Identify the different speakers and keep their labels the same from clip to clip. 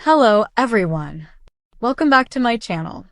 Speaker 1: Hello, everyone. Welcome back to my channel.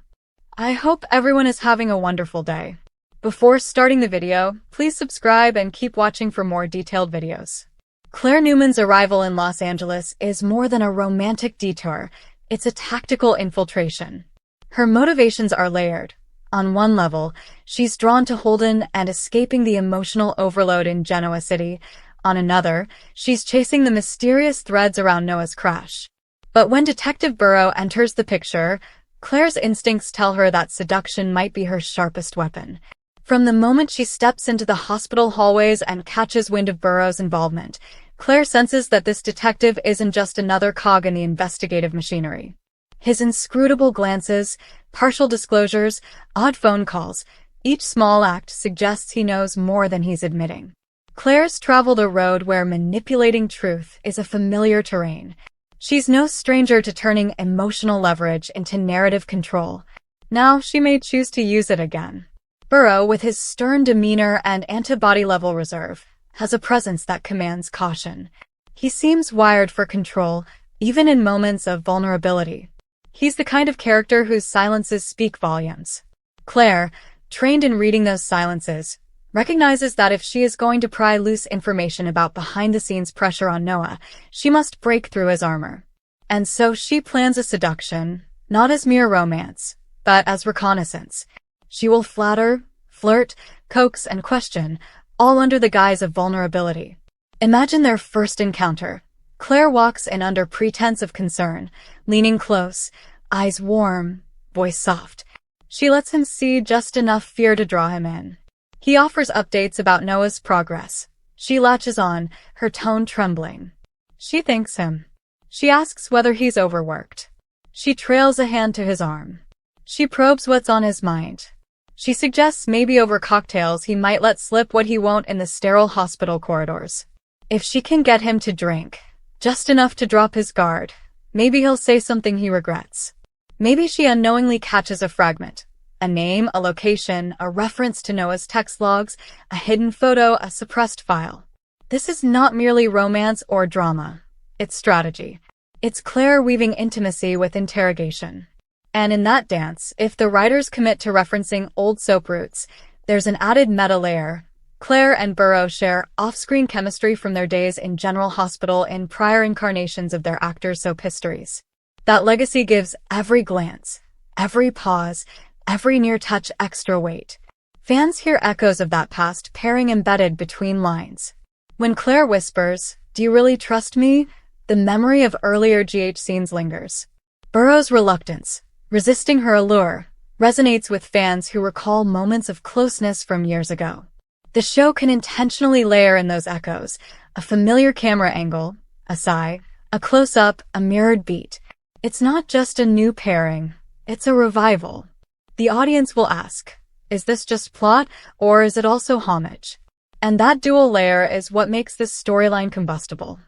Speaker 1: I hope everyone is having a wonderful day. Before starting the video, please subscribe and keep watching for more detailed videos. Claire Newman's arrival in Los Angeles is more than a romantic detour. It's a tactical infiltration. Her motivations are layered. On one level, she's drawn to Holden and escaping the emotional overload in Genoa City. On another, she's chasing the mysterious threads around Noah's crash. But when Detective Burrow enters the picture, Claire's instincts tell her that seduction might be her sharpest weapon. From the moment she steps into the hospital hallways and catches wind of Burrow's involvement, Claire senses that this detective isn't just another cog in the investigative machinery. His inscrutable glances, partial disclosures, odd phone calls, each small act suggests he knows more than he's admitting. Claire's traveled a road where manipulating truth is a familiar terrain. She's no stranger to turning emotional leverage into narrative control. Now she may choose to use it again. Burrow, with his stern demeanor and antibody-level reserve, has a presence that commands caution. He seems wired for control, even in moments of vulnerability. He's the kind of character whose silences speak volumes. Claire, trained in reading those silences, recognizes that if she is going to pry loose information about behind-the-scenes pressure on Noah, she must break through his armor. And so she plans a seduction, not as mere romance, but as reconnaissance. She will flatter, flirt, coax, and question, all under the guise of vulnerability. Imagine their first encounter. Claire walks in under pretense of concern, leaning close, eyes warm, voice soft. She lets him see just enough fear to draw him in. He offers updates about Noah's progress. She latches on, her tone trembling. She thanks him. She asks whether he's overworked. She trails a hand to his arm. She probes what's on his mind. She suggests maybe over cocktails he might let slip what he won't in the sterile hospital corridors. If she can get him to drink, just enough to drop his guard, maybe he'll say something he regrets. Maybe she unknowingly catches a fragment. A name, a location, a reference to Noah's text logs, a hidden photo, a suppressed file. This is not merely romance or drama. It's strategy. It's Claire weaving intimacy with interrogation. And in that dance, if the writers commit to referencing old soap roots, there's an added meta layer. Claire and Burrow share off-screen chemistry from their days in General Hospital in prior incarnations of their actors' soap histories. That legacy gives every glance, every pause, every near-touch extra weight. Fans hear echoes of that past pairing embedded between lines. When Claire whispers, "Do you really trust me?" the memory of earlier GH scenes lingers. Burrow's reluctance, resisting her allure, resonates with fans who recall moments of closeness from years ago. The show can intentionally layer in those echoes, a familiar camera angle, a sigh, a close-up, a mirrored beat. It's not just a new pairing, it's a revival. The audience will ask, is this just plot, or is it also homage? And that dual layer is what makes this storyline combustible.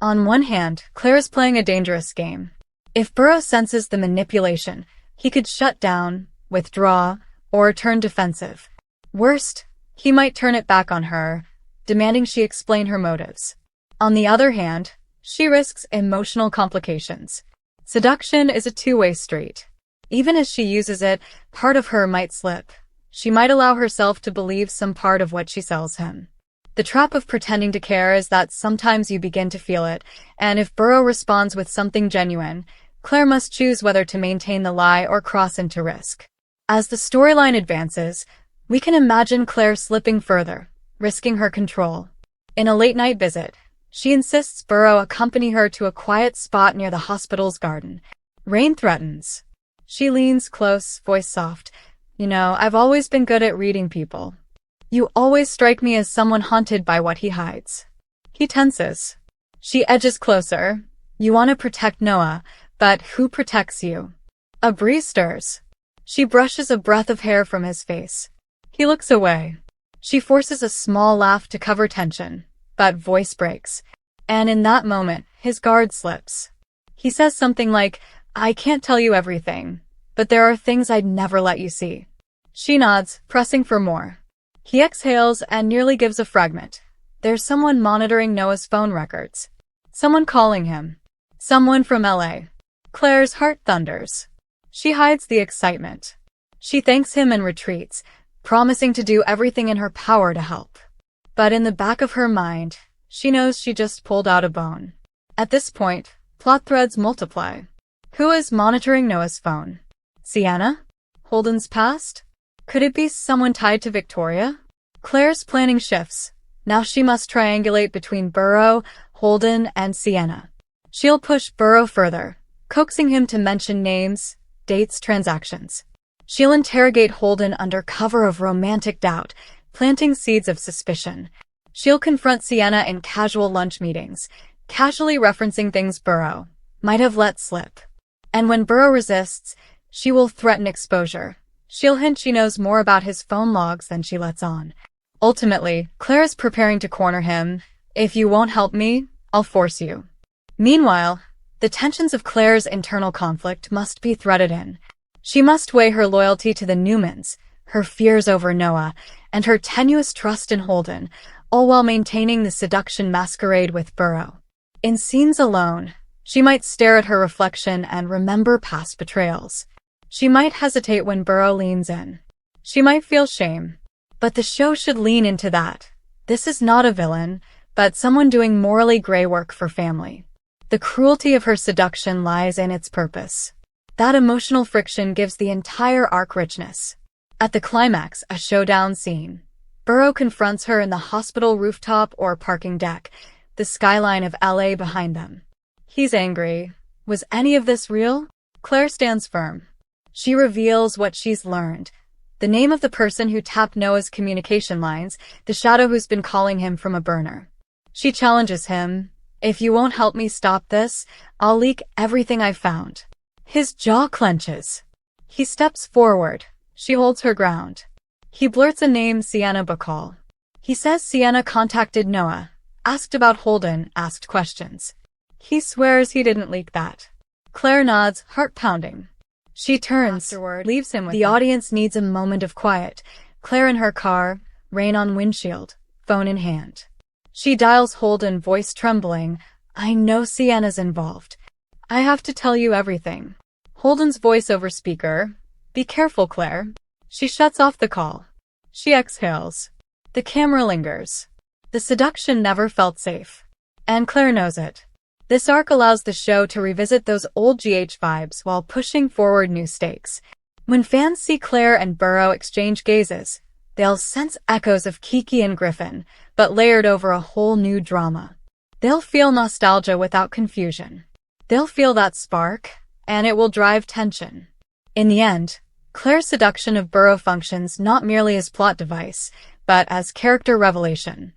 Speaker 1: On one hand, Claire's playing a dangerous game. If Burrow senses the manipulation, he could shut down, withdraw, or turn defensive. Worst, he might turn it back on her, demanding she explain her motives. On the other hand, she risks emotional complications. Seduction is a two-way street. Even as she uses it, part of her might slip. She might allow herself to believe some part of what she sells him. The trap of pretending to care is that sometimes you begin to feel it, and if Burrow responds with something genuine, Claire must choose whether to maintain the lie or cross into risk. As the storyline advances, we can imagine Claire slipping further, risking her control. In a late-night visit, she insists Burrow accompany her to a quiet spot near the hospital's garden. Rain threatens. She leans close, voice soft. "You know, I've always been good at reading people. You always strike me as someone haunted by what he hides." He tenses. She edges closer. "You want to protect Noah, but who protects you?" A breeze stirs. She brushes a breath of hair from his face. He looks away. She forces a small laugh to cover tension, but voice breaks. And in that moment, his guard slips. He says something like, "I can't tell you everything, but there are things I'd never let you see." She nods, pressing for more. He exhales and nearly gives a fragment. There's someone monitoring Noah's phone records. Someone calling him. Someone from LA. Claire's heart thunders. She hides the excitement. She thanks him and retreats, promising to do everything in her power to help. But in the back of her mind, she knows she just pulled out a bone. At this point, plot threads multiply. Who is monitoring Noah's phone? Sienna? Holden's past? Could it be someone tied to Victoria? Claire's planning shifts. Now she must triangulate between Burrow, Holden, and Sienna. She'll push Burrow further, coaxing him to mention names, dates, transactions. She'll interrogate Holden under cover of romantic doubt, planting seeds of suspicion. She'll confront Sienna in casual lunch meetings, casually referencing things Burrow might have let slip. And when Burrow resists, she will threaten exposure. She'll hint she knows more about his phone logs than she lets on. Ultimately, Claire is preparing to corner him. If you won't help me, I'll force you. Meanwhile, the tensions of Claire's internal conflict must be threaded in. She must weigh her loyalty to the Newmans, her fears over Noah, and her tenuous trust in Holden, all while maintaining the seduction masquerade with Burrow. In scenes alone, she might stare at her reflection and remember past betrayals. She might hesitate when Burrow leans in. She might feel shame. But the show should lean into that. This is not a villain, but someone doing morally gray work for family. The cruelty of her seduction lies in its purpose. That emotional friction gives the entire arc richness. At the climax, a showdown scene. Burrow confronts her in the hospital rooftop or parking deck, the skyline of LA behind them. He's angry. Was any of this real? Claire stands firm. She reveals what she's learned. The name of the person who tapped Noah's communication lines, the shadow who's been calling him from a burner. She challenges him. If you won't help me stop this, I'll leak everything I've found. His jaw clenches. He steps forward. She holds her ground. He blurts a name, Sienna Bacall. He says Sienna contacted Noah, asked about Holden, asked questions. He swears he didn't leak that. Claire nods, heart pounding. She turns, afterward, leaves him with the audience needs a moment of quiet. Claire in her car, rain on windshield, phone in hand. She dials Holden, voice trembling. I know Sienna's involved. I have to tell you everything. Holden's voice over speaker. Be careful, Claire. She shuts off the call. She exhales. The camera lingers. The seduction never felt safe. And Claire knows it. This arc allows the show to revisit those old GH vibes while pushing forward new stakes. When fans see Claire and Burrow exchange gazes, they'll sense echoes of Kiki and Griffin, but layered over a whole new drama. They'll feel nostalgia without confusion. They'll feel that spark, and it will drive tension. In the end, Claire's seduction of Burrow functions not merely as plot device, but as character revelation.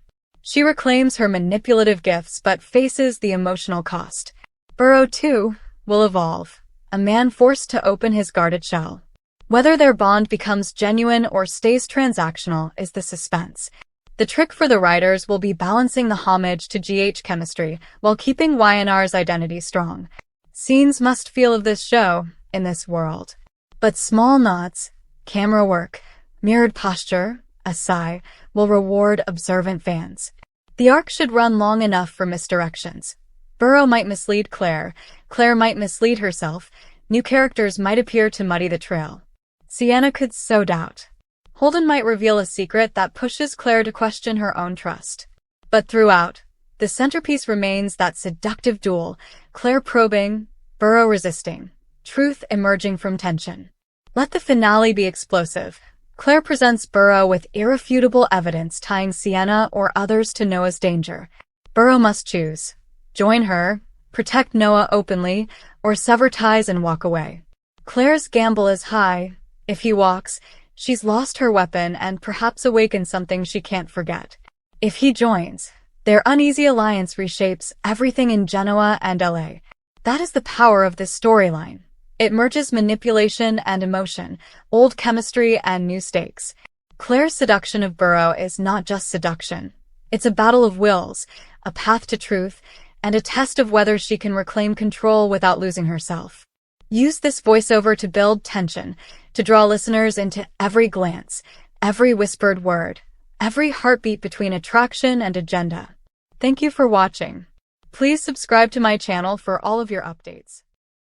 Speaker 1: She reclaims her manipulative gifts but faces the emotional cost. Burrow, too, will evolve, a man forced to open his guarded shell. Whether their bond becomes genuine or stays transactional is the suspense. The trick for the writers will be balancing the homage to GH chemistry while keeping YNR's identity strong. Scenes must feel of this show, in this world. But small nods, camera work, mirrored posture, a sigh, will reward observant fans. The arc should run long enough for misdirections. Burrow might mislead Claire. Claire might mislead herself. New characters might appear to muddy the trail. Sienna could sow doubt. Holden might reveal a secret that pushes Claire to question her own trust. But throughout, the centerpiece remains that seductive duel, Claire probing, Burrow resisting, truth emerging from tension. Let the finale be explosive. Claire presents Burrow with irrefutable evidence tying Sienna or others to Noah's danger. Burrow must choose. Join her, protect Noah openly, or sever ties and walk away. Claire's gamble is high. If he walks, she's lost her weapon and perhaps awakened something she can't forget. If he joins, their uneasy alliance reshapes everything in Genoa and LA. That is the power of this storyline. It merges manipulation and emotion, old chemistry and new stakes. Claire's seduction of Burrow is not just seduction. It's a battle of wills, a path to truth, and a test of whether she can reclaim control without losing herself. Use this voiceover to build tension, to draw listeners into every glance, every whispered word, every heartbeat between attraction and agenda. Thank you for watching. Please subscribe to my channel for all of your updates.